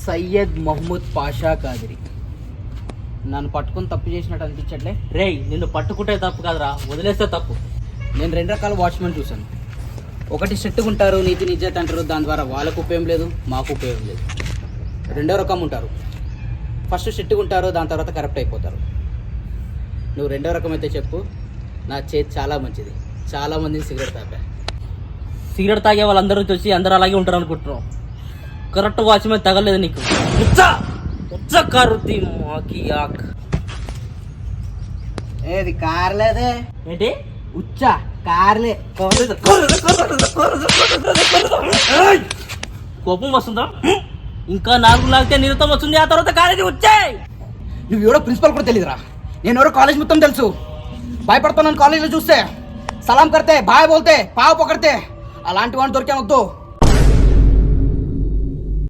సయ్యద్ మహమ్మద్ పాషా కాదిరి. నన్ను పట్టుకుని తప్పు చేసినట్టు అనిపించట్లే. రేయ్ నిన్ను పట్టుకుంటే తప్పు కాదురా, వదిలేస్తే తప్పు. నేను 2 రకాల వాచ్మెన్ చూశాను. ఒకటి స్ట్రిక్ట్గా ఉంటారు, నీతి నిజత అంటారు, దాని ద్వారా వాళ్ళకు ఉపయోగం లేదు, మాకు ఉపయోగం లేదు. 2వ రకం ఉంటారు, ఫస్ట్ స్ట్రిక్ట్గా ఉంటారు, దాని తర్వాత కరప్ట్ అయిపోతారు. నువ్వు 2వ రకం అయితే చెప్పు. నా చేతి చాలా మంచిది, చాలా మందిని సిగరెట్ తాపా. సిగరెట్ తాగే వాళ్ళందరూ చూసి అందరూ అలాగే ఉంటారు అనుకుంటున్నావు. కరెక్ట్ వాచ్మెన్ తగలేదు నీకు. కరుద్ది మాకి యాక్. ఏది కార్లేదే ఏంటి? ఉచ్చా కార్లే. కోపం వస్తుందా? ఇంకా 4 లాగితే నిరుతం వస్తుంది, ఆ తర్వాత కాలేజీ వచ్చాయి. నువ్వు ఎవరో ప్రిన్సిపల్ కూడా తెలియదురా. నేను ఎవరో కాలేజ్ మొత్తం తెలుసు. భయపడుతున్నాను కాలేజీలో చూస్తే. సలాం కడితే బాయ్ బోల్తే పావు పొగడితే అలాంటి వాడిని దొరికానొద్దు.